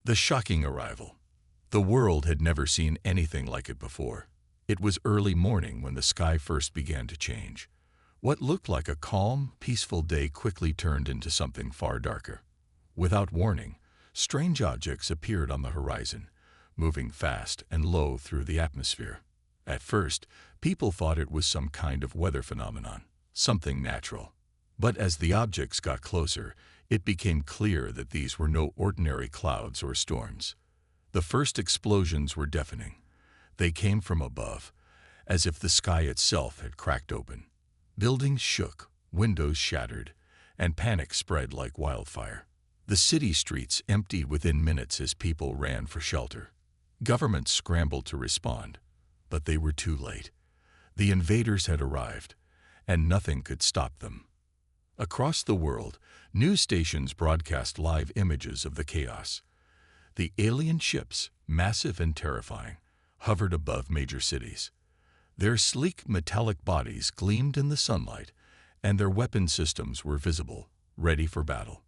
The shocking arrival. The world had never seen anything like it before. It was early morning when the sky first began to change. What looked like a calm, peaceful day quickly turned into something far darker. Without warning, strange objects appeared on the horizon, moving fast and low through the atmosphere. At first, people thought it was some kind of weather phenomenon, something natural. But as the objects got closer, it became clear that these were no ordinary clouds or storms. The first explosions were deafening. They came from above, as if the sky itself had cracked open. Buildings shook, windows shattered, and panic spread like wildfire. The city streets emptied within minutes as people ran for shelter. Governments scrambled to respond, but they were too late. The invaders had arrived, and nothing could stop them. Across the world, news stations broadcast live images of the chaos. The alien ships, massive and terrifying, hovered above major cities. Their sleek metallic bodies gleamed in the sunlight, and their weapon systems were visible, ready for battle.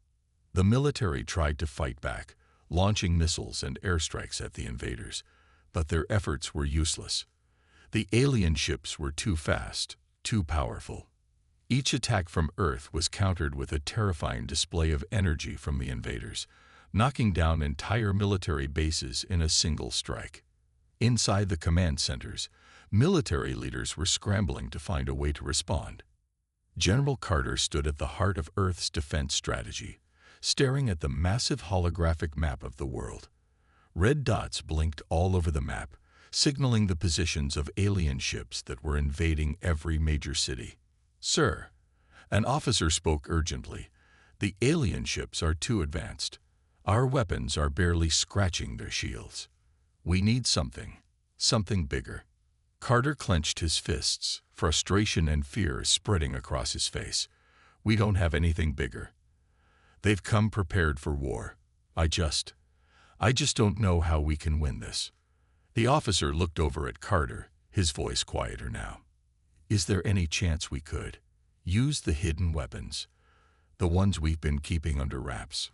The military tried to fight back, launching missiles and airstrikes at the invaders, but their efforts were useless. The alien ships were too fast, too powerful. Each attack from Earth was countered with a terrifying display of energy from the invaders, knocking down entire military bases in a single strike. Inside the command centers, military leaders were scrambling to find a way to respond. General Carter stood at the heart of Earth's defense strategy, staring at the massive holographic map of the world. Red dots blinked all over the map, signaling the positions of alien ships that were invading every major city. "Sir," an officer spoke urgently, "the alien ships are too advanced. Our weapons are barely scratching their shields. We need something bigger." Carter clenched his fists, frustration and fear spreading across his face. "We don't have anything bigger. They've come prepared for war. I just don't know how we can win this." The officer looked over at Carter, his voice quieter now. "Is there any chance we could use the hidden weapons, the ones we've been keeping under wraps?"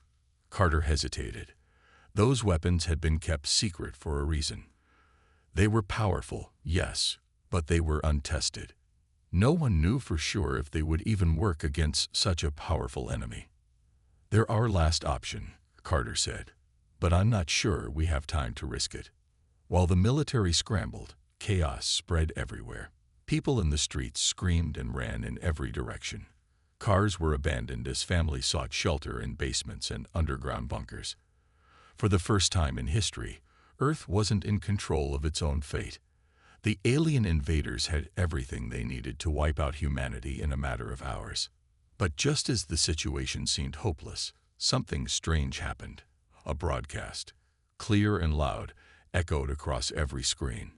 Carter hesitated. Those weapons had been kept secret for a reason. They were powerful, yes, but they were untested. No one knew for sure if they would even work against such a powerful enemy. "They're our last option," Carter said, "but I'm not sure we have time to risk it." While the military scrambled, chaos spread everywhere. People in the streets screamed and ran in every direction. Cars were abandoned as families sought shelter in basements and underground bunkers. For the first time in history, Earth wasn't in control of its own fate. The alien invaders had everything they needed to wipe out humanity in a matter of hours. But just as the situation seemed hopeless, something strange happened. A broadcast, clear and loud, echoed across every screen.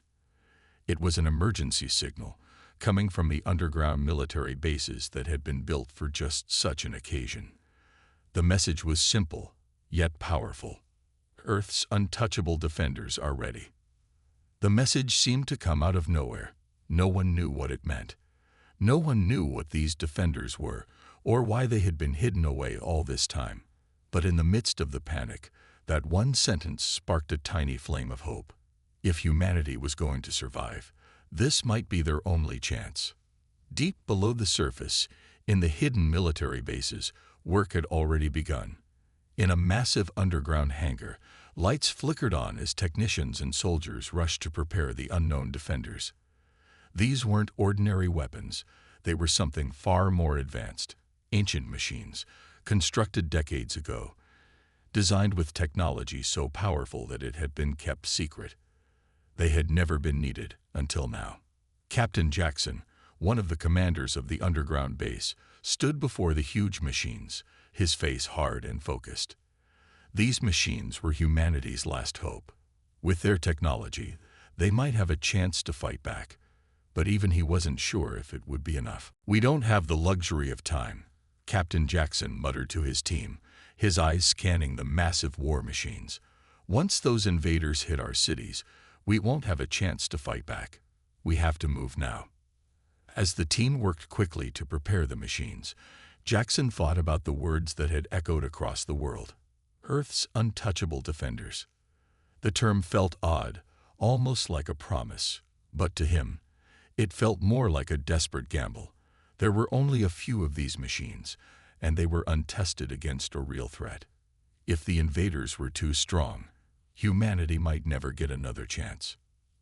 It was an emergency signal, coming from the underground military bases that had been built for just such an occasion. The message was simple, yet powerful. "Earth's untouchable defenders are ready." The message seemed to come out of nowhere. No one knew what it meant. No one knew what these defenders were, or why they had been hidden away all this time. But in the midst of the panic, that one sentence sparked a tiny flame of hope. If humanity was going to survive, this might be their only chance. Deep below the surface, in the hidden military bases, work had already begun. In a massive underground hangar, lights flickered on as technicians and soldiers rushed to prepare the unknown defenders. These weren't ordinary weapons. They were something far more advanced, ancient machines, constructed decades ago, designed with technology so powerful that it had been kept secret. They had never been needed until now. Captain Jackson, one of the commanders of the underground base, stood before the huge machines, his face hard and focused. These machines were humanity's last hope. With their technology, they might have a chance to fight back, but even he wasn't sure if it would be enough. "We don't have the luxury of time," Captain Jackson muttered to his team, his eyes scanning the massive war machines. "Once those invaders hit our cities, we won't have a chance to fight back. We have to move now." As the team worked quickly to prepare the machines, Jackson thought about the words that had echoed across the world. Earth's untouchable defenders. The term felt odd, almost like a promise, but to him, it felt more like a desperate gamble. There were only a few of these machines, and they were untested against a real threat. If the invaders were too strong, humanity might never get another chance.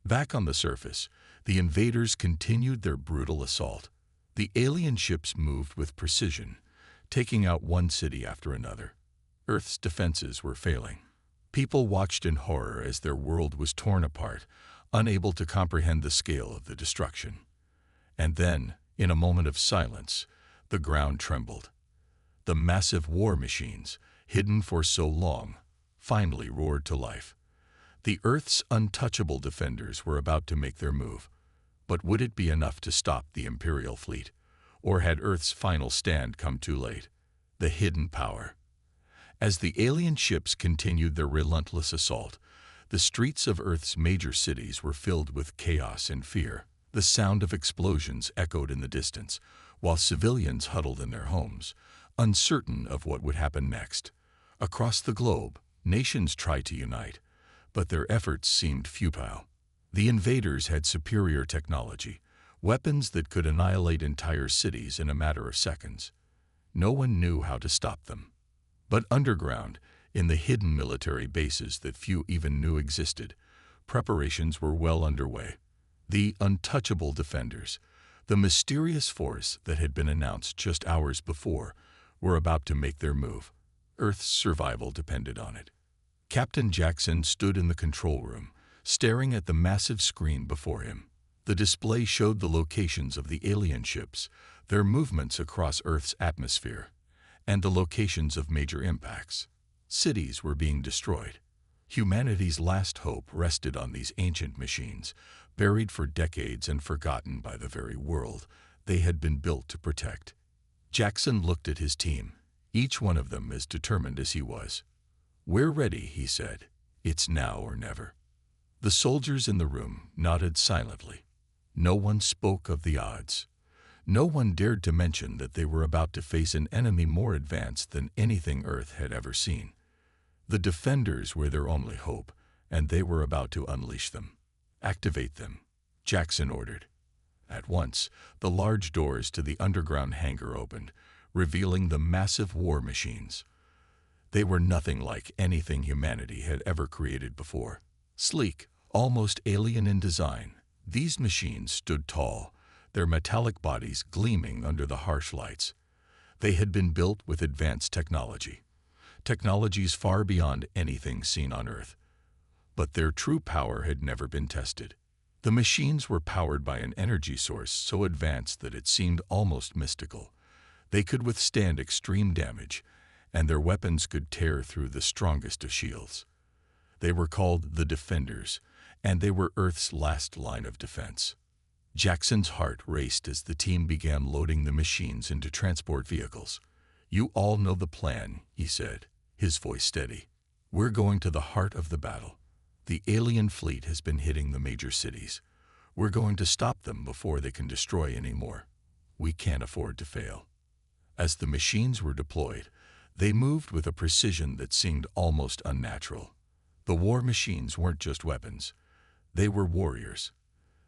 Back on the surface, the invaders continued their brutal assault. The alien ships moved with precision, taking out one city after another. Earth's defenses were failing. People watched in horror as their world was torn apart, unable to comprehend the scale of the destruction. And then, in a moment of silence, the ground trembled. The massive war machines, hidden for so long, finally roared to life. The Earth's untouchable defenders were about to make their move. But would it be enough to stop the Imperial fleet? Or had Earth's final stand come too late? The hidden power. As the alien ships continued their relentless assault, the streets of Earth's major cities were filled with chaos and fear. The sound of explosions echoed in the distance, while civilians huddled in their homes, uncertain of what would happen next. Across the globe, nations tried to unite, but their efforts seemed futile. The invaders had superior technology, weapons that could annihilate entire cities in a matter of seconds. No one knew how to stop them. But underground, in the hidden military bases that few even knew existed, preparations were well underway. The untouchable defenders, the mysterious force that had been announced just hours before, were about to make their move. Earth's survival depended on it. Captain Jackson stood in the control room, staring at the massive screen before him. The display showed the locations of the alien ships, their movements across Earth's atmosphere, and the locations of major impacts. Cities were being destroyed. Humanity's last hope rested on these ancient machines, buried for decades and forgotten by the very world they had been built to protect. Jackson looked at his team, each one of them as determined as he was. "We're ready," he said. "It's now or never." The soldiers in the room nodded silently. No one spoke of the odds. No one dared to mention that they were about to face an enemy more advanced than anything Earth had ever seen. The defenders were their only hope, and they were about to unleash them. "Activate them," Jackson ordered. At once, the large doors to the underground hangar opened, revealing the massive war machines. They were nothing like anything humanity had ever created before. Sleek, almost alien in design, these machines stood tall, their metallic bodies gleaming under the harsh lights. They had been built with advanced technologies far beyond anything seen on Earth. But their true power had never been tested. The machines were powered by an energy source so advanced that it seemed almost mystical. They could withstand extreme damage, and their weapons could tear through the strongest of shields. They were called the Defenders, and they were Earth's last line of defense. Jackson's heart raced as the team began loading the machines into transport vehicles. "You all know the plan," he said, his voice steady. "We're going to the heart of the battle. The alien fleet has been hitting the major cities. We're going to stop them before they can destroy any more. We can't afford to fail." As the machines were deployed, they moved with a precision that seemed almost unnatural. The war machines weren't just weapons. They were warriors.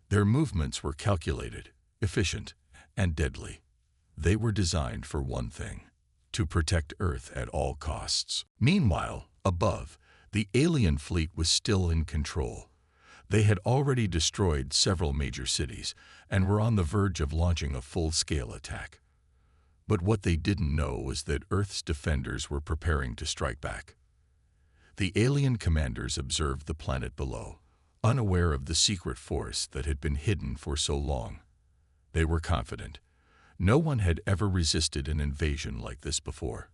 Their movements were calculated, efficient, and deadly. They were designed for one thing: to protect Earth at all costs. Meanwhile, above, the alien fleet was still in control. They had already destroyed several major cities and were on the verge of launching a full-scale attack. But what they didn't know was that Earth's defenders were preparing to strike back. The alien commanders observed the planet below, unaware of the secret force that had been hidden for so long. They were confident. No one had ever resisted an invasion like this before.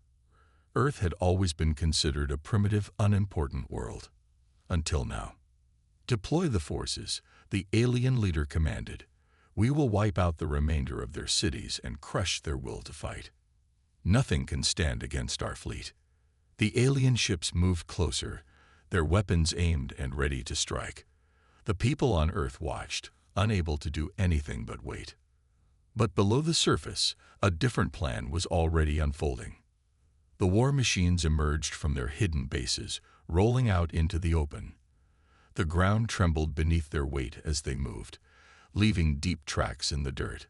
Earth had always been considered a primitive, unimportant world. Until now. "Deploy the forces," the alien leader commanded. "We will wipe out the remainder of their cities and crush their will to fight. Nothing can stand against our fleet." The alien ships moved closer, their weapons aimed and ready to strike. The people on Earth watched, unable to do anything but wait. But below the surface, a different plan was already unfolding. The war machines emerged from their hidden bases, rolling out into the open. The ground trembled beneath their weight as they moved, leaving deep tracks in the dirt.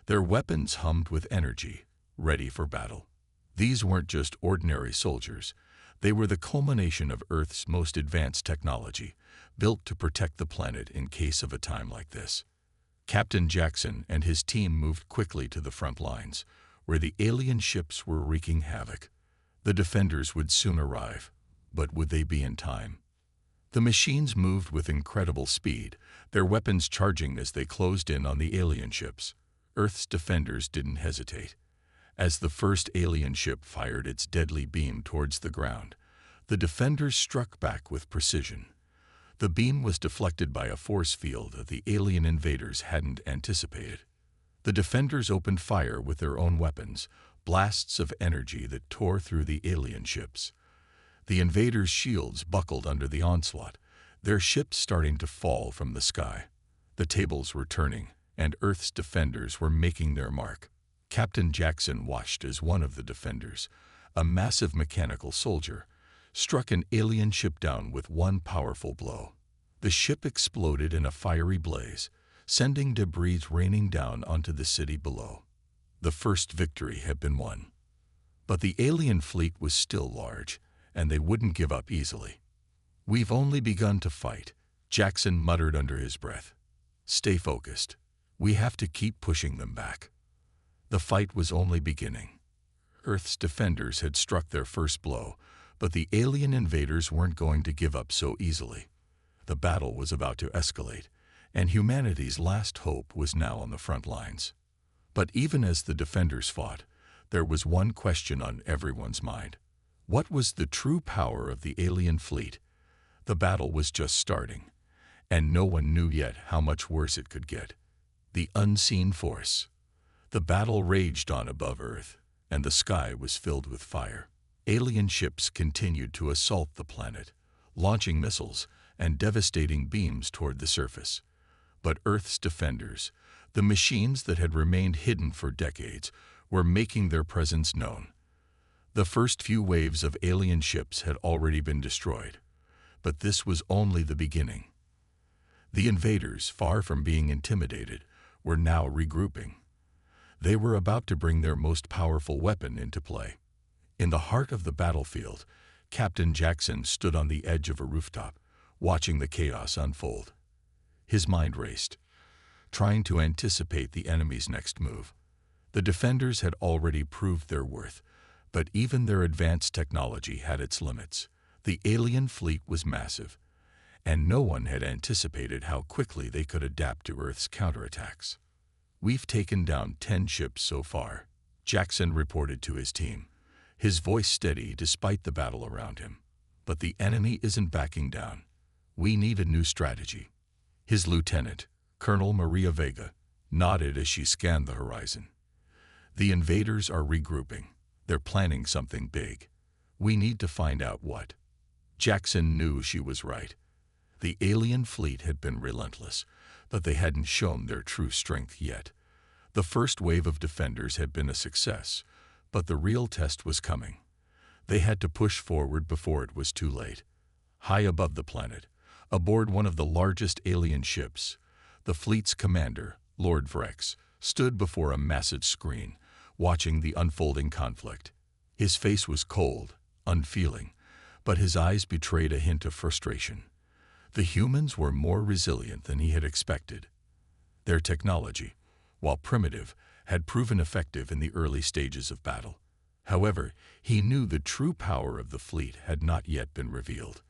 Their weapons hummed with energy, ready for battle. These weren't just ordinary soldiers. They were the culmination of Earth's most advanced technology, built to protect the planet in case of a time like this. Captain Jackson and his team moved quickly to the front lines, where the alien ships were wreaking havoc. The defenders would soon arrive, but would they be in time? The machines moved with incredible speed, their weapons charging as they closed in on the alien ships. Earth's defenders didn't hesitate. As the first alien ship fired its deadly beam towards the ground, the defenders struck back with precision. The beam was deflected by a force field that the alien invaders hadn't anticipated. The defenders opened fire with their own weapons, blasts of energy that tore through the alien ships. The invaders' shields buckled under the onslaught, their ships starting to fall from the sky. The tables were turning, and Earth's defenders were making their mark. Captain Jackson watched as one of the defenders, a massive mechanical soldier, struck an alien ship down with one powerful blow. The ship exploded in a fiery blaze, sending debris raining down onto the city below. The first victory had been won. But the alien fleet was still large, and they wouldn't give up easily. "We've only begun to fight," Jackson muttered under his breath. "Stay focused. We have to keep pushing them back." The fight was only beginning. Earth's defenders had struck their first blow, but the alien invaders weren't going to give up so easily. The battle was about to escalate, and humanity's last hope was now on the front lines. But even as the defenders fought, there was one question on everyone's mind. What was the true power of the alien fleet? The battle was just starting, and no one knew yet how much worse it could get. The unseen force. The battle raged on above Earth, and the sky was filled with fire. Alien ships continued to assault the planet, launching missiles and devastating beams toward the surface. But Earth's defenders, the machines that had remained hidden for decades, were making their presence known. The first few waves of alien ships had already been destroyed, but this was only the beginning. The invaders, far from being intimidated, were now regrouping. They were about to bring their most powerful weapon into play. In the heart of the battlefield, Captain Jackson stood on the edge of a rooftop, watching the chaos unfold. His mind raced, trying to anticipate the enemy's next move. The defenders had already proved their worth, but even their advanced technology had its limits. The alien fleet was massive, and no one had anticipated how quickly they could adapt to Earth's counterattacks. "We've taken down 10 ships so far," Jackson reported to his team, his voice steady despite the battle around him. "But the enemy isn't backing down. We need a new strategy." His lieutenant, Colonel Maria Vega, nodded as she scanned the horizon. "The invaders are regrouping. They're planning something big. We need to find out what." Jackson knew she was right. The alien fleet had been relentless, but they hadn't shown their true strength yet. The first wave of defenders had been a success, but the real test was coming. They had to push forward before it was too late. High above the planet, aboard one of the largest alien ships, the fleet's commander, Lord Vrex, stood before a massive screen, watching the unfolding conflict. His face was cold, unfeeling, but his eyes betrayed a hint of frustration. The humans were more resilient than he had expected. Their technology, while primitive, had proven effective in the early stages of battle. However, he knew the true power of the fleet had not yet been revealed.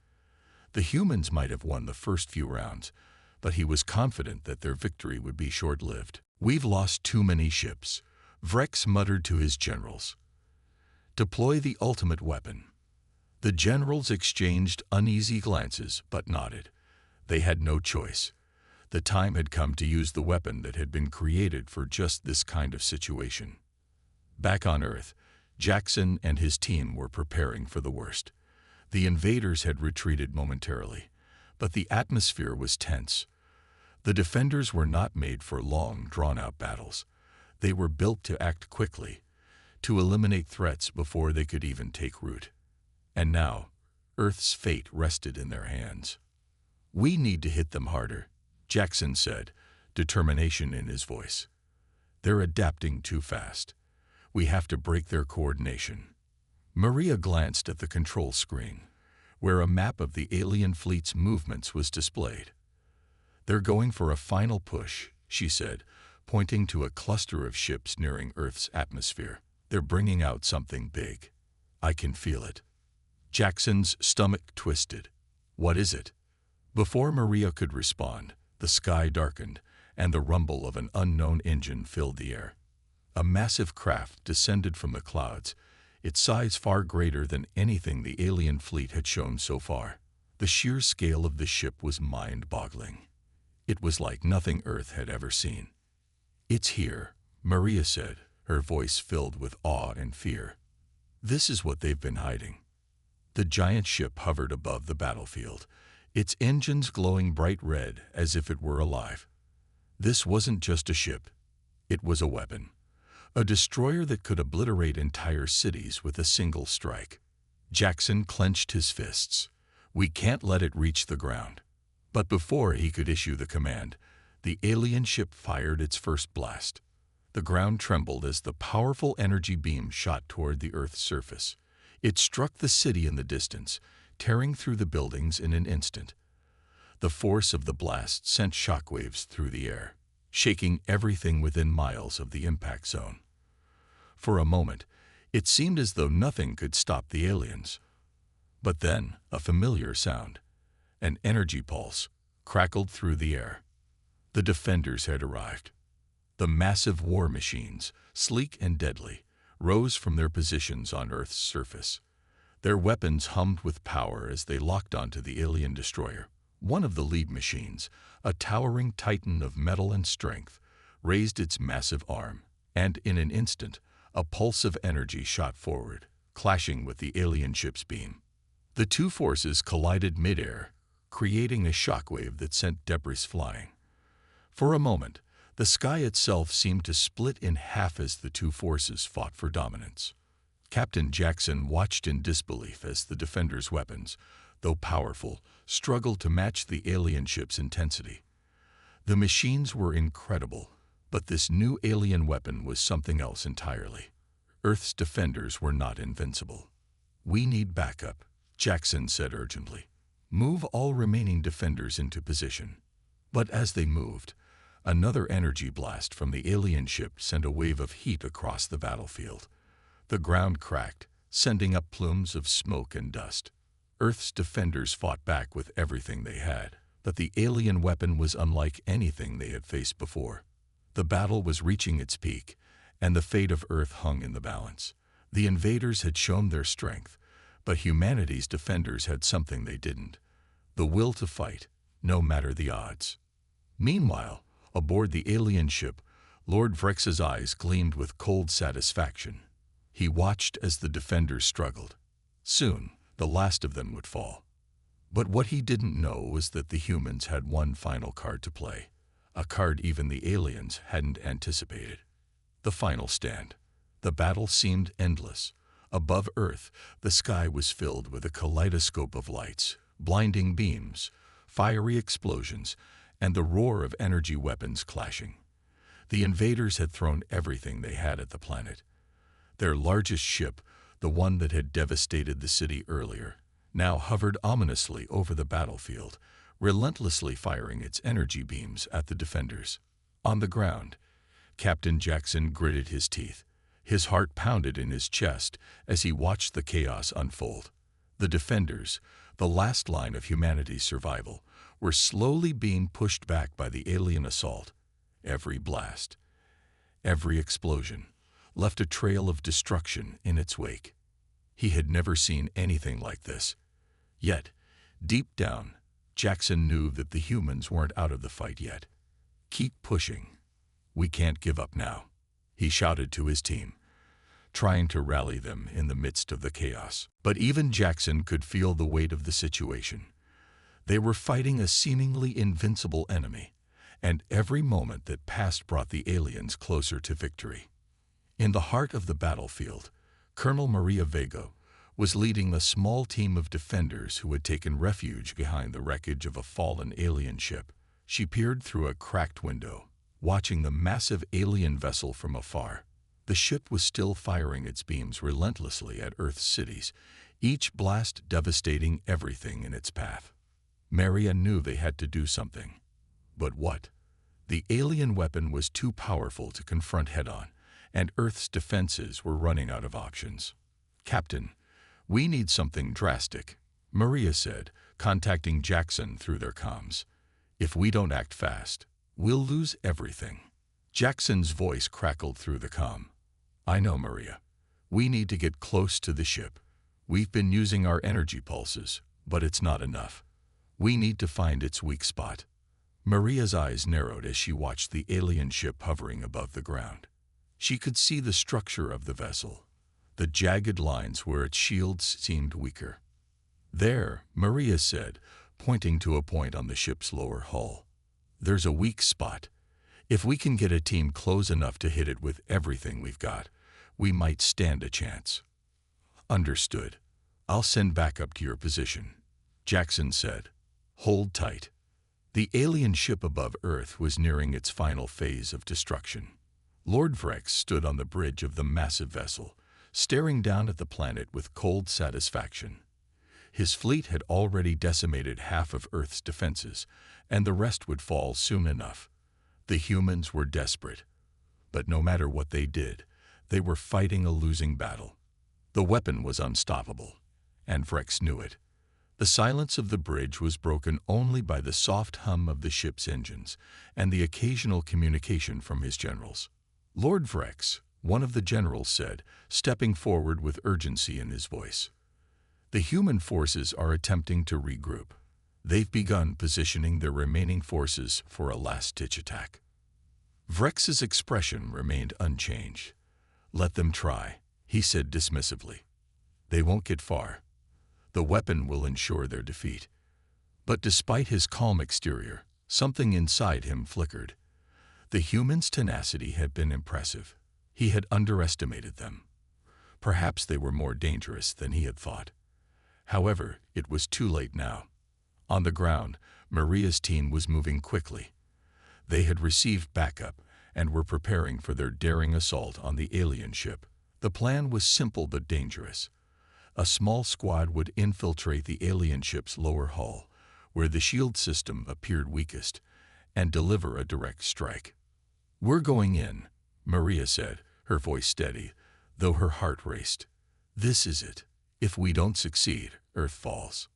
The humans might have won the first few rounds, but he was confident that their victory would be short-lived. "We've lost too many ships," Vrex muttered to his generals. "Deploy the ultimate weapon." The generals exchanged uneasy glances but nodded. They had no choice. The time had come to use the weapon that had been created for just this kind of situation. Back on Earth, Jackson and his team were preparing for the worst. The invaders had retreated momentarily, but the atmosphere was tense. The defenders were not made for long, drawn-out battles. They were built to act quickly, to eliminate threats before they could even take root. And now, Earth's fate rested in their hands. "We need to hit them harder," Jackson said, determination in his voice. "They're adapting too fast. We have to break their coordination." Maria glanced at the control screen, where a map of the alien fleet's movements was displayed. "They're going for a final push," she said, pointing to a cluster of ships nearing Earth's atmosphere. "They're bringing out something big. I can feel it." Jackson's stomach twisted. "What is it?" Before Maria could respond, the sky darkened, and the rumble of an unknown engine filled the air. A massive craft descended from the clouds, its size far greater than anything the alien fleet had shown so far. The sheer scale of the ship was mind-boggling. It was like nothing Earth had ever seen. "It's here," Maria said, her voice filled with awe and fear. "This is what they've been hiding." The giant ship hovered above the battlefield, its engines glowing bright red as if it were alive. This wasn't just a ship. It was a weapon. A destroyer that could obliterate entire cities with a single strike. Jackson clenched his fists. "We can't let it reach the ground." But before he could issue the command, the alien ship fired its first blast. The ground trembled as the powerful energy beam shot toward the Earth's surface. It struck the city in the distance, tearing through the buildings in an instant. The force of the blast sent shockwaves through the air, shaking everything within miles of the impact zone. For a moment, it seemed as though nothing could stop the aliens. But then, a familiar sound, an energy pulse, crackled through the air. The defenders had arrived. The massive war machines, sleek and deadly, rose from their positions on Earth's surface. Their weapons hummed with power as they locked onto the alien destroyer. One of the lead machines, a towering titan of metal and strength, raised its massive arm, and in an instant, a pulse of energy shot forward, clashing with the alien ship's beam. The two forces collided midair, creating a shockwave that sent debris flying. For a moment, the sky itself seemed to split in half as the two forces fought for dominance. Captain Jackson watched in disbelief as the defenders' weapons, though powerful, struggled to match the alien ship's intensity. The machines were incredible, but this new alien weapon was something else entirely. Earth's defenders were not invincible. "We need backup," Jackson said urgently. "Move all remaining defenders into position." But as they moved, another energy blast from the alien ship sent a wave of heat across the battlefield. The ground cracked, sending up plumes of smoke and dust. Earth's defenders fought back with everything they had, but the alien weapon was unlike anything they had faced before. The battle was reaching its peak, and the fate of Earth hung in the balance. The invaders had shown their strength, but humanity's defenders had something they didn't: the will to fight, no matter the odds. Meanwhile, aboard the alien ship, Lord Vrex's eyes gleamed with cold satisfaction. He watched as the defenders struggled. Soon, the last of them would fall. But what he didn't know was that the humans had one final card to play, a card even the aliens hadn't anticipated. The final stand. The battle seemed endless. Above Earth, the sky was filled with a kaleidoscope of lights, blinding beams, fiery explosions, and the roar of energy weapons clashing. The invaders had thrown everything they had at the planet. Their largest ship, the one that had devastated the city earlier, now hovered ominously over the battlefield, relentlessly firing its energy beams at the defenders. On the ground, Captain Jackson gritted his teeth. His heart pounded in his chest as he watched the chaos unfold. The defenders, the last line of humanity's survival, were slowly being pushed back by the alien assault. Every blast, every explosion, left a trail of destruction in its wake. He had never seen anything like this. Yet, deep down, Jackson knew that the humans weren't out of the fight yet. "Keep pushing. We can't give up now," he shouted to his team, trying to rally them in the midst of the chaos. But even Jackson could feel the weight of the situation. They were fighting a seemingly invincible enemy, and every moment that passed brought the aliens closer to victory. In the heart of the battlefield, Colonel Maria Vega was leading a small team of defenders who had taken refuge behind the wreckage of a fallen alien ship. She peered through a cracked window, watching the massive alien vessel from afar. The ship was still firing its beams relentlessly at Earth's cities, each blast devastating everything in its path. Maria knew they had to do something. But what? The alien weapon was too powerful to confront head-on, and Earth's defenses were running out of options. "Captain, we need something drastic," Maria said, contacting Jackson through their comms. "If we don't act fast, we'll lose everything." Jackson's voice crackled through the comm. "I know, Maria. We need to get close to the ship. We've been using our energy pulses, but it's not enough. We need to find its weak spot." Maria's eyes narrowed as she watched the alien ship hovering above the ground. She could see the structure of the vessel, the jagged lines where its shields seemed weaker. "There," Maria said, pointing to a point on the ship's lower hull. "There's a weak spot. If we can get a team close enough to hit it with everything we've got, we might stand a chance." "Understood. I'll send backup to your position," Jackson said. "Hold tight." The alien ship above Earth was nearing its final phase of destruction. Lord Vrex stood on the bridge of the massive vessel, staring down at the planet with cold satisfaction. His fleet had already decimated half of Earth's defenses, and the rest would fall soon enough. The humans were desperate, but no matter what they did, they were fighting a losing battle. The weapon was unstoppable, and Vrex knew it. The silence of the bridge was broken only by the soft hum of the ship's engines and the occasional communication from his generals. "Lord Vrex," one of the generals said, stepping forward with urgency in his voice. "The human forces are attempting to regroup. They've begun positioning their remaining forces for a last-ditch attack." Vrex's expression remained unchanged. "Let them try," he said dismissively. "They won't get far. The weapon will ensure their defeat." But despite his calm exterior, something inside him flickered. The human's tenacity had been impressive. He had underestimated them. Perhaps they were more dangerous than he had thought. However, it was too late now. On the ground, Maria's team was moving quickly. They had received backup and were preparing for their daring assault on the alien ship. The plan was simple but dangerous. A small squad would infiltrate the alien ship's lower hull, where the shield system appeared weakest, and deliver a direct strike. "We're going in," Maria said, her voice steady, though her heart raced. "This is it. If we don't succeed, Earth falls."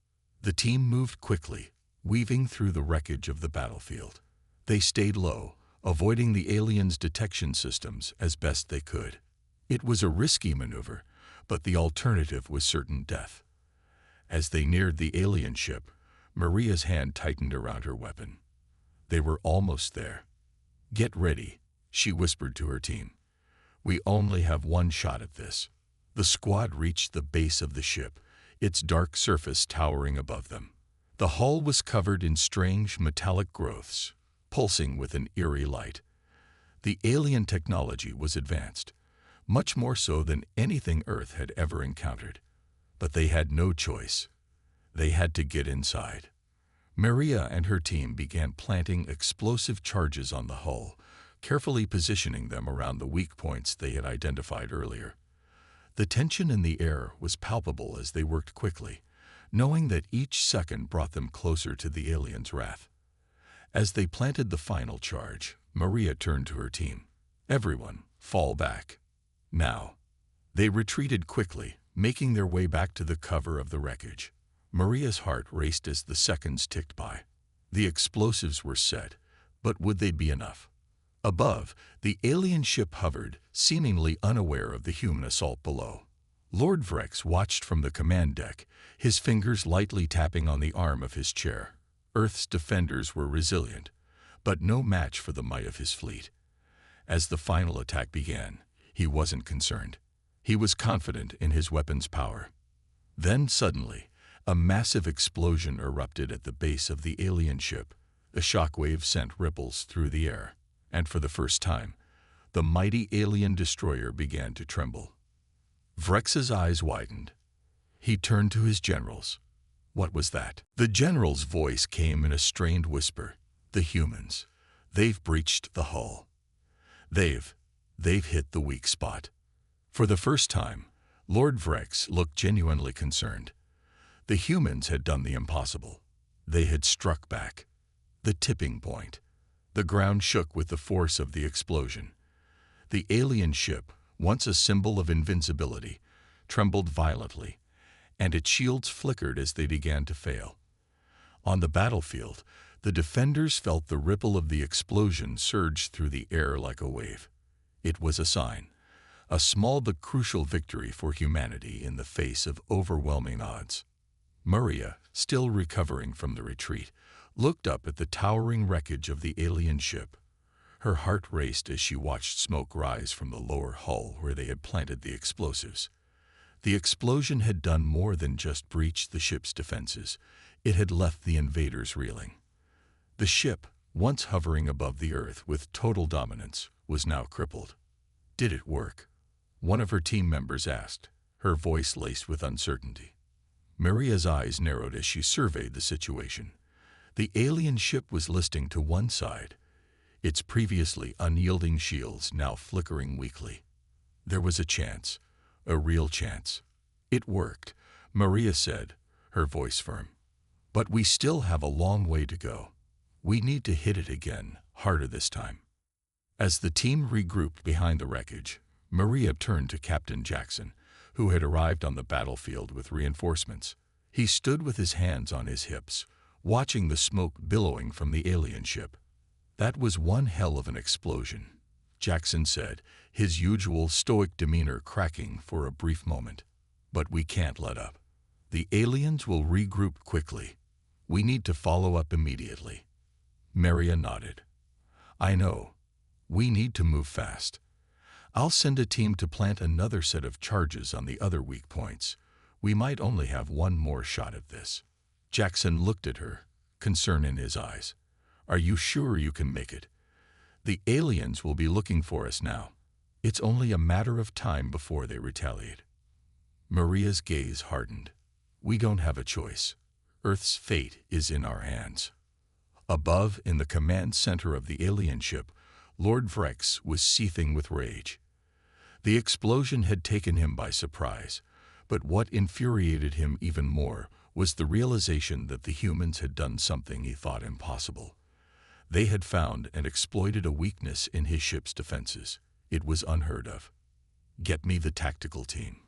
The team moved quickly, weaving through the wreckage of the battlefield. They stayed low, avoiding the aliens' detection systems as best they could. It was a risky maneuver, but the alternative was certain death. As they neared the alien ship, Maria's hand tightened around her weapon. They were almost there. "Get ready," she whispered to her team. "We only have one shot at this." The squad reached the base of the ship, its dark surface towering above them. The hull was covered in strange metallic growths, pulsing with an eerie light. The alien technology was advanced, much more so than anything Earth had ever encountered. But they had no choice. They had to get inside. Maria and her team began planting explosive charges on the hull, carefully positioning them around the weak points they had identified earlier. The tension in the air was palpable as they worked quickly, knowing that each second brought them closer to the aliens' wrath. As they planted the final charge, Maria turned to her team. "Everyone, fall back. Now." They retreated quickly, making their way back to the cover of the wreckage. Maria's heart raced as the seconds ticked by. The explosives were set, but would they be enough? Above, the alien ship hovered, seemingly unaware of the human assault below. Lord Vrex watched from the command deck, his fingers lightly tapping on the arm of his chair. Earth's defenders were resilient, but no match for the might of his fleet. As the final attack began, he wasn't concerned. He was confident in his weapon's power. Then suddenly, a massive explosion erupted at the base of the alien ship. The shockwave sent ripples through the air, and for the first time, the mighty alien destroyer began to tremble. Vrex's eyes widened. He turned to his generals. What was that? The general's voice came in a strained whisper. The humans. They've breached the hull. They've hit the weak spot. For the first time, Lord Vrex looked genuinely concerned. The humans had done the impossible. They had struck back. The tipping point. The ground shook with the force of the explosion. The alien ship, once a symbol of invincibility, trembled violently, and its shields flickered as they began to fail. On the battlefield, the defenders felt the ripple of the explosion surge through the air like a wave. It was a sign, a small but crucial victory for humanity in the face of overwhelming odds. Maria, still recovering from the retreat, looked up at the towering wreckage of the alien ship. Her heart raced as she watched smoke rise from the lower hull where they had planted the explosives. The explosion had done more than just breach the ship's defenses. It had left the invaders reeling. The ship, once hovering above the Earth with total dominance, was now crippled. Did it work? One of her team members asked, her voice laced with uncertainty. Maria's eyes narrowed as she surveyed the situation. The alien ship was listing to one side, its previously unyielding shields now flickering weakly. There was a chance, a real chance. It worked, Maria said, her voice firm. But we still have a long way to go. We need to hit it again, harder this time. As the team regrouped behind the wreckage, Maria turned to Captain Jackson, who had arrived on the battlefield with reinforcements. He stood with his hands on his hips, watching the smoke billowing from the alien ship. That was one hell of an explosion, Jackson said, his usual stoic demeanor cracking for a brief moment. But we can't let up. The aliens will regroup quickly. We need to follow up immediately. Maria nodded. I know. We need to move fast. I'll send a team to plant another set of charges on the other weak points. We might only have one more shot at this. Jackson looked at her, concern in his eyes. Are you sure you can make it? The aliens will be looking for us now. It's only a matter of time before they retaliate. Maria's gaze hardened. We don't have a choice. Earth's fate is in our hands. Above, in the command center of the alien ship, Lord Vrex was seething with rage. The explosion had taken him by surprise, but what infuriated him even more was the realization that the humans had done something he thought impossible. They had found and exploited a weakness in his ship's defenses. It was unheard of. Get me the tactical team.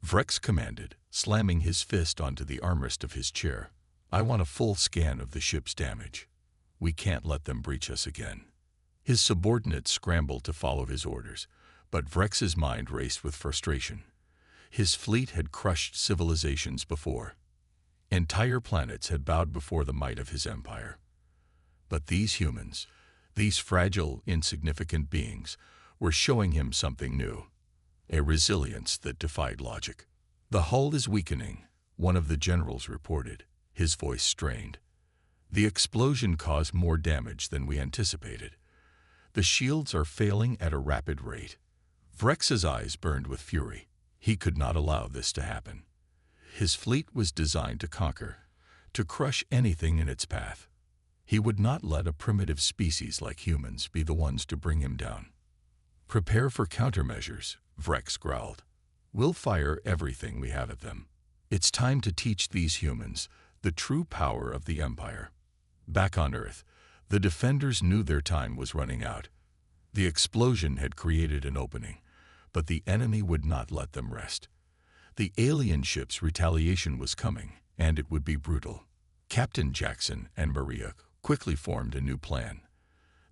Vrex commanded, slamming his fist onto the armrest of his chair. I want a full scan of the ship's damage. We can't let them breach us again. His subordinates scrambled to follow his orders, but Vrex's mind raced with frustration. His fleet had crushed civilizations before. Entire planets had bowed before the might of his empire. But these humans, these fragile, insignificant beings, were showing him something new, a resilience that defied logic. The hull is weakening, one of the generals reported, his voice strained. The explosion caused more damage than we anticipated. The shields are failing at a rapid rate. Vrex's eyes burned with fury. He could not allow this to happen. His fleet was designed to conquer, to crush anything in its path. He would not let a primitive species like humans be the ones to bring him down. Prepare for countermeasures, Vrex growled. We'll fire everything we have at them. It's time to teach these humans the true power of the Empire. Back on Earth, the defenders knew their time was running out. The explosion had created an opening, but the enemy would not let them rest. The alien ship's retaliation was coming, and it would be brutal. Captain Jackson and Maria quickly formed a new plan.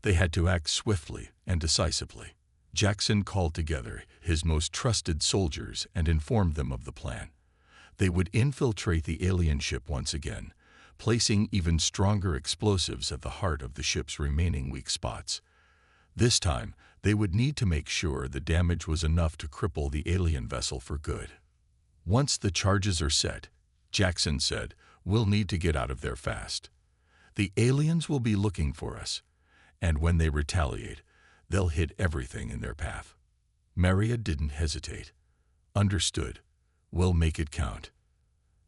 They had to act swiftly and decisively. Jackson called together his most trusted soldiers and informed them of the plan. They would infiltrate the alien ship once again, placing even stronger explosives at the heart of the ship's remaining weak spots. This time, they would need to make sure the damage was enough to cripple the alien vessel for good. Once the charges are set, Jackson said, we'll need to get out of there fast. The aliens will be looking for us, and when they retaliate, They'll hit everything in their path. Maria didn't hesitate. Understood. We'll make it count.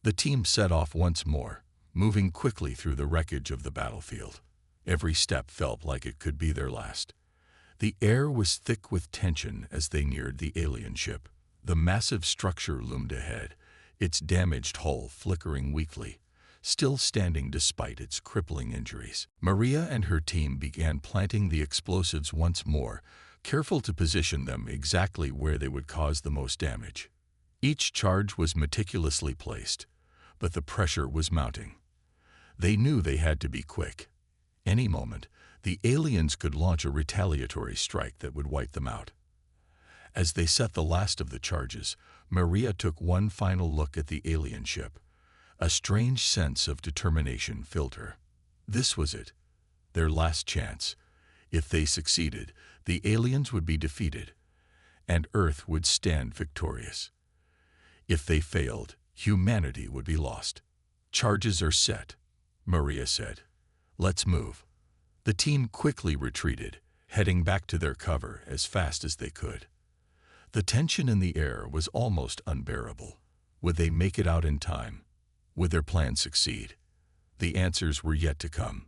The team set off once more, moving quickly through the wreckage of the battlefield. Every step felt like it could be their last. The air was thick with tension as they neared the alien ship. The massive structure loomed ahead, its damaged hull flickering weakly, still standing despite its crippling injuries. Maria and her team began planting the explosives once more, careful to position them exactly where they would cause the most damage. Each charge was meticulously placed, but the pressure was mounting. They knew they had to be quick. Any moment, the aliens could launch a retaliatory strike that would wipe them out. As they set the last of the charges, Maria took one final look at the alien ship. A strange sense of determination filled her. This was it, their last chance. If they succeeded, the aliens would be defeated, and Earth would stand victorious. If they failed, humanity would be lost. "Charges are set," Maria said. "Let's move." The team quickly retreated, heading back to their cover as fast as they could. The tension in the air was almost unbearable. Would they make it out in time? Would their plan succeed? The answers were yet to come.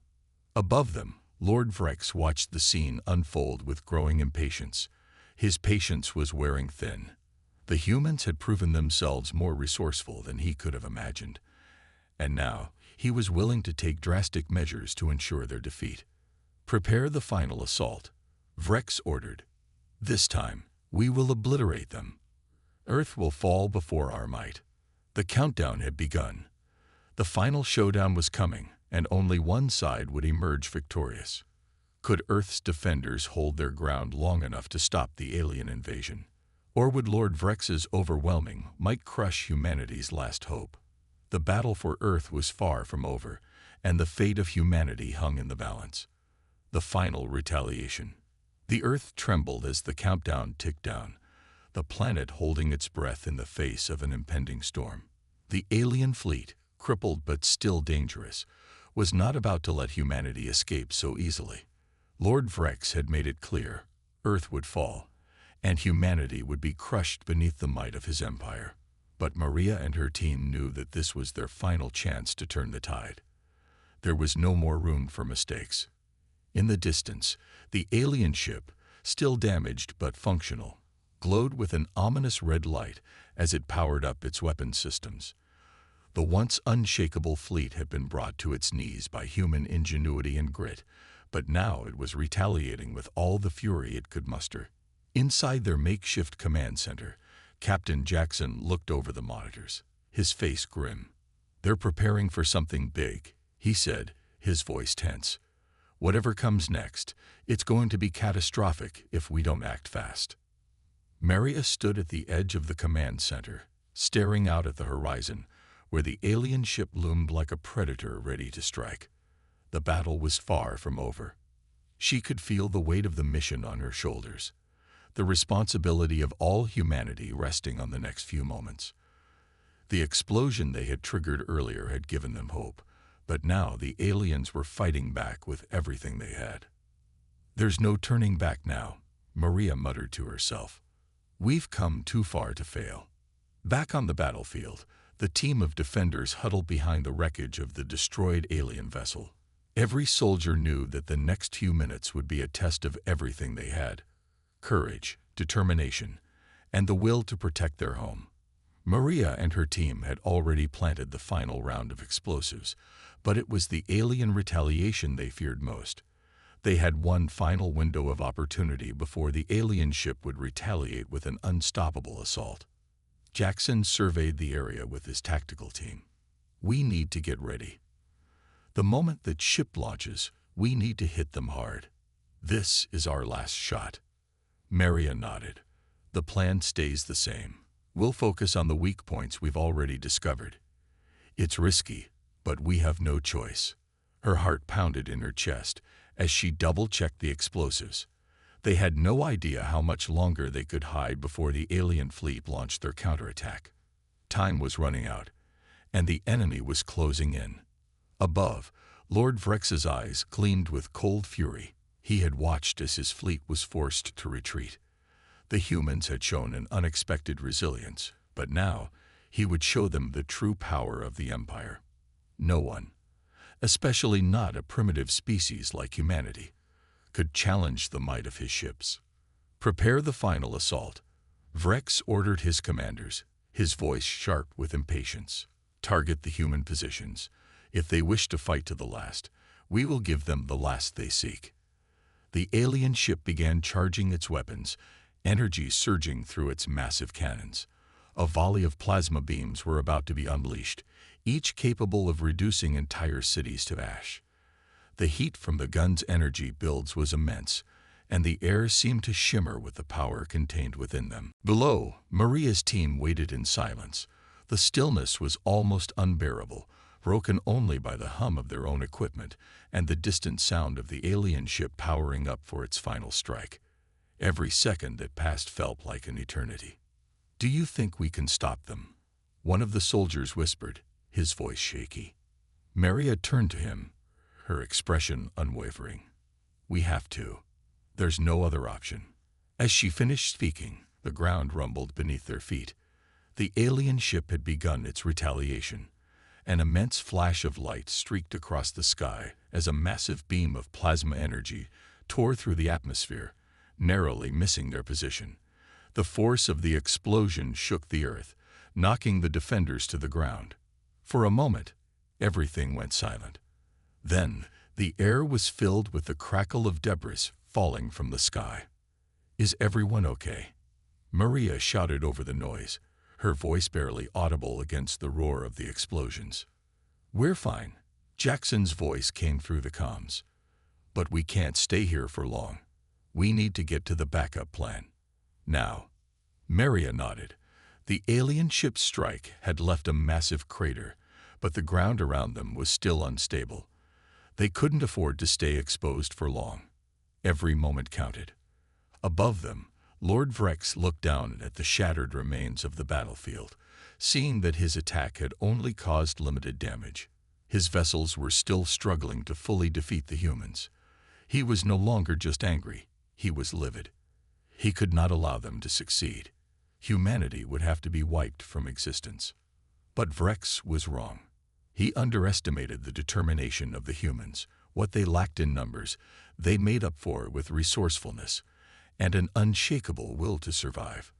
Above them, Lord Vrex watched the scene unfold with growing impatience. His patience was wearing thin. The humans had proven themselves more resourceful than he could have imagined, and now he was willing to take drastic measures to ensure their defeat. "Prepare the final assault," Vrex ordered. "This time, we will obliterate them. Earth will fall before our might." The countdown had begun. The final showdown was coming, and only one side would emerge victorious. Could Earth's defenders hold their ground long enough to stop the alien invasion? Or would Lord Vrex's overwhelming might crush humanity's last hope? The battle for Earth was far from over, and the fate of humanity hung in the balance. The final retaliation. The Earth trembled as the countdown ticked down, the planet holding its breath in the face of an impending storm. The alien fleet, crippled but still dangerous, was not about to let humanity escape so easily. Lord Vrex had made it clear Earth would fall, and humanity would be crushed beneath the might of his empire. But Maria and her team knew that this was their final chance to turn the tide. There was no more room for mistakes. In the distance, the alien ship, still damaged but functional, glowed with an ominous red light as it powered up its weapon systems. The once unshakable fleet had been brought to its knees by human ingenuity and grit, but now it was retaliating with all the fury it could muster. Inside their makeshift command center, Captain Jackson looked over the monitors, his face grim. "They're preparing for something big," he said, his voice tense. "Whatever comes next, it's going to be catastrophic if we don't act fast." Maria stood at the edge of the command center, staring out at the horizon, where the alien ship loomed like a predator ready to strike. The battle was far from over. She could feel the weight of the mission on her shoulders, the responsibility of all humanity resting on the next few moments. The explosion they had triggered earlier had given them hope, but now the aliens were fighting back with everything they had. "There's no turning back now," Maria muttered to herself. "We've come too far to fail." Back on the battlefield, the team of defenders huddled behind the wreckage of the destroyed alien vessel. Every soldier knew that the next few minutes would be a test of everything they had: courage, determination, and the will to protect their home. Maria and her team had already planted the final round of explosives, but it was the alien retaliation they feared most. They had one final window of opportunity before the alien ship would retaliate with an unstoppable assault. Jackson surveyed the area with his tactical team. "We need to get ready. The moment that ship launches, we need to hit them hard. This is our last shot." Maria nodded. "The plan stays the same. We'll focus on the weak points we've already discovered. It's risky, but we have no choice." Her heart pounded in her chest as she double-checked the explosives. They had no idea how much longer they could hide before the alien fleet launched their counterattack. Time was running out, and the enemy was closing in. Above, Lord Vrex's eyes gleamed with cold fury. He had watched as his fleet was forced to retreat. The humans had shown an unexpected resilience, but now he would show them the true power of the Empire. No one, especially not a primitive species like humanity, could challenge the might of his ships. Prepare the final assault. Vrex ordered his commanders, his voice sharp with impatience. Target the human positions. If they wish to fight to the last, we will give them the last they seek. The alien ship began charging its weapons, energy surging through its massive cannons. A volley of plasma beams were about to be unleashed, each capable of reducing entire cities to ash. The heat from the gun's energy builds was immense, and the air seemed to shimmer with the power contained within them. Below, Maria's team waited in silence. The stillness was almost unbearable, broken only by the hum of their own equipment and the distant sound of the alien ship powering up for its final strike. Every second that passed felt like an eternity. "Do you think we can stop them?" one of the soldiers whispered, his voice shaky. Maria turned to him, her expression unwavering. "We have to. There's no other option." As she finished speaking, the ground rumbled beneath their feet. The alien ship had begun its retaliation. An immense flash of light streaked across the sky as a massive beam of plasma energy tore through the atmosphere, narrowly missing their position. The force of the explosion shook the earth, knocking the defenders to the ground. For a moment, everything went silent. Then, the air was filled with the crackle of debris falling from the sky. "Is everyone okay?" Maria shouted over the noise, her voice barely audible against the roar of the explosions. "We're fine," Jackson's voice came through the comms. "But we can't stay here for long. We need to get to the backup plan. Now." Maria nodded. The alien ship's strike had left a massive crater, but the ground around them was still unstable. They couldn't afford to stay exposed for long. Every moment counted. Above them, Lord Vrex looked down at the shattered remains of the battlefield, seeing that his attack had only caused limited damage. His vessels were still struggling to fully defeat the humans. He was no longer just angry, he was livid. He could not allow them to succeed. Humanity would have to be wiped from existence. But Vrex was wrong. He underestimated the determination of the humans. What they lacked in numbers, they made up for with resourcefulness and an unshakable will to survive.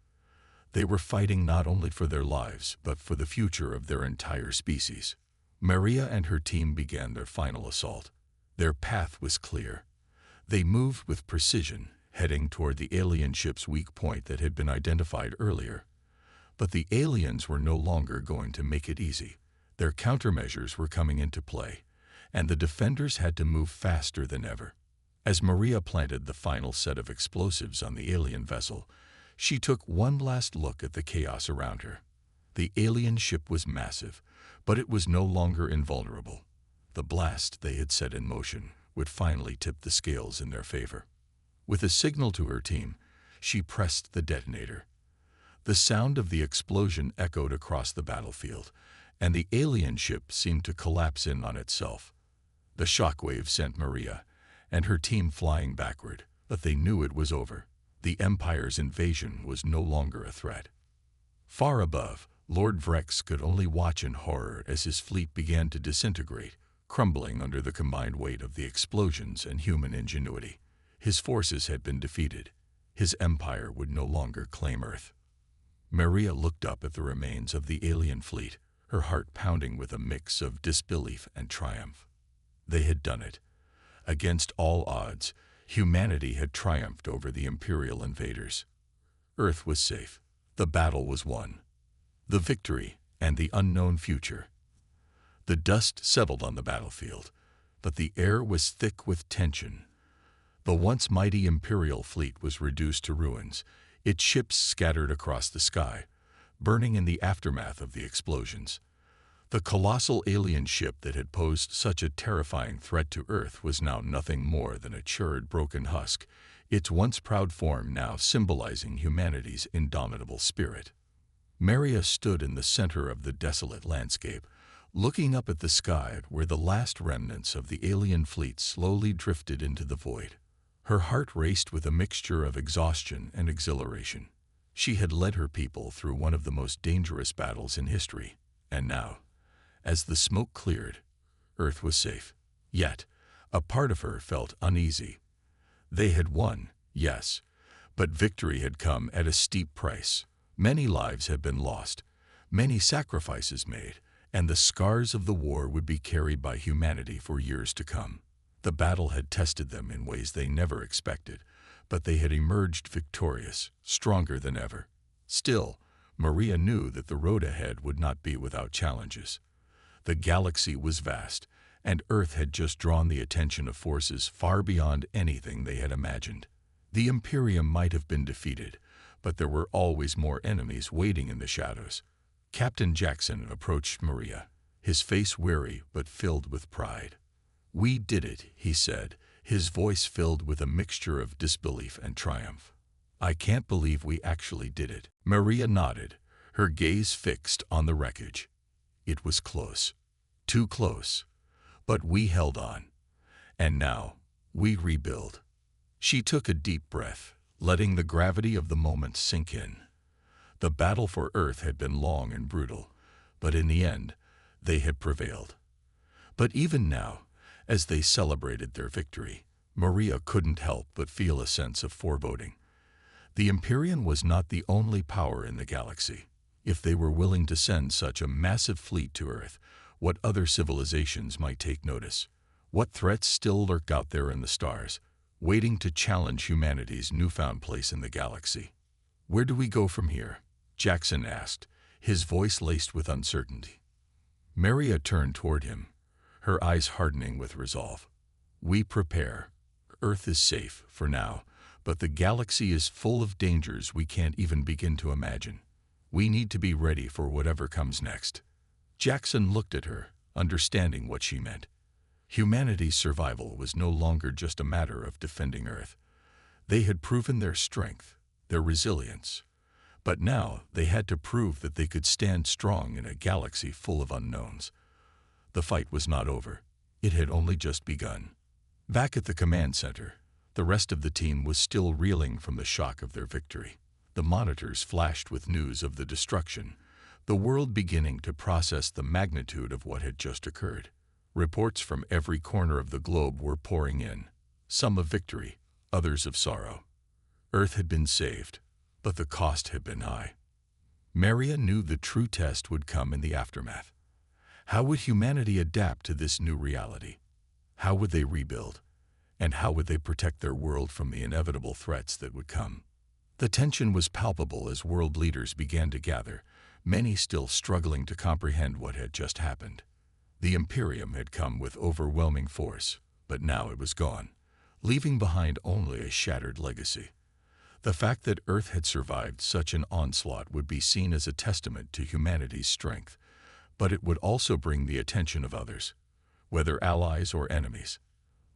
They were fighting not only for their lives, but for the future of their entire species. Maria and her team began their final assault. Their path was clear. They moved with precision, heading toward the alien ship's weak point that had been identified earlier. But the aliens were no longer going to make it easy. Their countermeasures were coming into play, and the defenders had to move faster than ever. As Maria planted the final set of explosives on the alien vessel, she took one last look at the chaos around her. The alien ship was massive, but it was no longer invulnerable. The blast they had set in motion would finally tip the scales in their favor. With a signal to her team, she pressed the detonator. The sound of the explosion echoed across the battlefield, and the alien ship seemed to collapse in on itself. The shockwave sent Maria and her team flying backward, but they knew it was over. The Empire's invasion was no longer a threat. Far above, Lord Vrex could only watch in horror as his fleet began to disintegrate, crumbling under the combined weight of the explosions and human ingenuity. His forces had been defeated. His empire would no longer claim Earth. Maria looked up at the remains of the alien fleet, her heart pounding with a mix of disbelief and triumph. They had done it. Against all odds, humanity had triumphed over the Imperial invaders. Earth was safe. The battle was won. The victory and the unknown future. The dust settled on the battlefield, but the air was thick with tension. The once mighty Imperial fleet was reduced to ruins, its ships scattered across the sky, burning in the aftermath of the explosions. The colossal alien ship that had posed such a terrifying threat to Earth was now nothing more than a charred, broken husk, its once proud form now symbolizing humanity's indomitable spirit. Maria stood in the center of the desolate landscape, looking up at the sky where the last remnants of the alien fleet slowly drifted into the void. Her heart raced with a mixture of exhaustion and exhilaration. She had led her people through one of the most dangerous battles in history, and now, as the smoke cleared, Earth was safe. Yet, a part of her felt uneasy. They had won, yes, but victory had come at a steep price. Many lives had been lost, many sacrifices made, and the scars of the war would be carried by humanity for years to come. The battle had tested them in ways they never expected, but they had emerged victorious, stronger than ever. Still, Maria knew that the road ahead would not be without challenges. The galaxy was vast, and Earth had just drawn the attention of forces far beyond anything they had imagined. The Imperium might have been defeated, but there were always more enemies waiting in the shadows. Captain Jackson approached Maria, his face weary but filled with pride. "We did it," he said, his voice filled with a mixture of disbelief and triumph. "I can't believe we actually did it." Maria nodded, her gaze fixed on the wreckage. It was close, too close, but we held on. And now, we rebuild. She took a deep breath, letting the gravity of the moment sink in. The battle for Earth had been long and brutal, but in the end, they had prevailed. But even now, as they celebrated their victory, Maria couldn't help but feel a sense of foreboding. The Imperium was not the only power in the galaxy. If they were willing to send such a massive fleet to Earth, what other civilizations might take notice? What threats still lurk out there in the stars, waiting to challenge humanity's newfound place in the galaxy? "Where do we go from here?" Jackson asked, his voice laced with uncertainty. Maria turned toward him, her eyes hardening with resolve. "We prepare. Earth is safe, for now, but the galaxy is full of dangers we can't even begin to imagine. We need to be ready for whatever comes next." Jackson looked at her, understanding what she meant. Humanity's survival was no longer just a matter of defending Earth. They had proven their strength, their resilience. But now they had to prove that they could stand strong in a galaxy full of unknowns. The fight was not over. It had only just begun. Back at the command center, the rest of the team was still reeling from the shock of their victory. The monitors flashed with news of the destruction, the world beginning to process the magnitude of what had just occurred. Reports from every corner of the globe were pouring in, some of victory, others of sorrow. Earth had been saved, but the cost had been high. Maria knew the true test would come in the aftermath. How would humanity adapt to this new reality? How would they rebuild? And how would they protect their world from the inevitable threats that would come? The tension was palpable as world leaders began to gather, many still struggling to comprehend what had just happened. The Imperium had come with overwhelming force, but now it was gone, leaving behind only a shattered legacy. The fact that Earth had survived such an onslaught would be seen as a testament to humanity's strength, but it would also bring the attention of others, whether allies or enemies.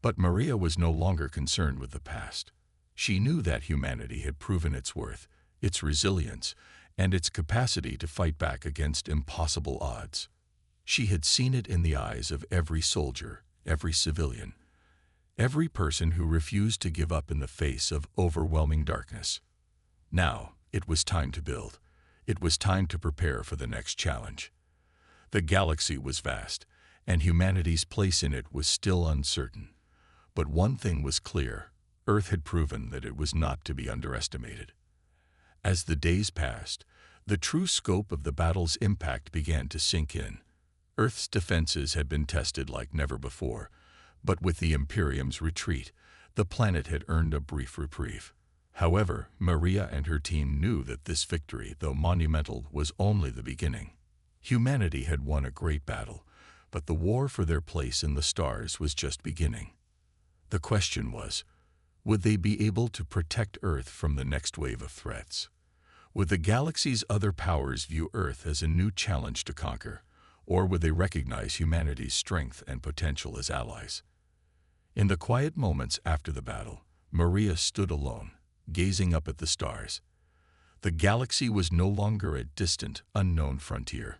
But Maria was no longer concerned with the past. She knew that humanity had proven its worth, its resilience, and its capacity to fight back against impossible odds. She had seen it in the eyes of every soldier, every civilian, every person who refused to give up in the face of overwhelming darkness. Now, it was time to build. It was time to prepare for the next challenge. The galaxy was vast, and humanity's place in it was still uncertain. But one thing was clear: Earth had proven that it was not to be underestimated. As the days passed, the true scope of the battle's impact began to sink in. Earth's defenses had been tested like never before, but with the Imperium's retreat, the planet had earned a brief reprieve. However, Maria and her team knew that this victory, though monumental, was only the beginning. Humanity had won a great battle, but the war for their place in the stars was just beginning. The question was, would they be able to protect Earth from the next wave of threats? Would the galaxy's other powers view Earth as a new challenge to conquer, or would they recognize humanity's strength and potential as allies? In the quiet moments after the battle, Maria stood alone, gazing up at the stars. The galaxy was no longer a distant, unknown frontier.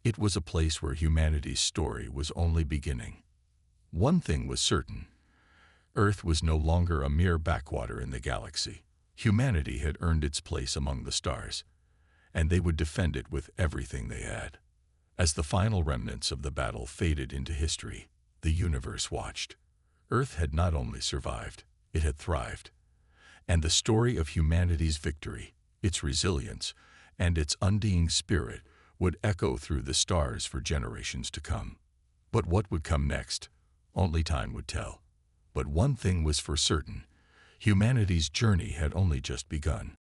It was a place where humanity's story was only beginning. One thing was certain: Earth was no longer a mere backwater in the galaxy. Humanity had earned its place among the stars, and they would defend it with everything they had. As the final remnants of the battle faded into history, the universe watched. Earth had not only survived, it had thrived. And the story of humanity's victory, its resilience, and its undying spirit would echo through the stars for generations to come. But what would come next? Only time would tell. But one thing was for certain: humanity's journey had only just begun.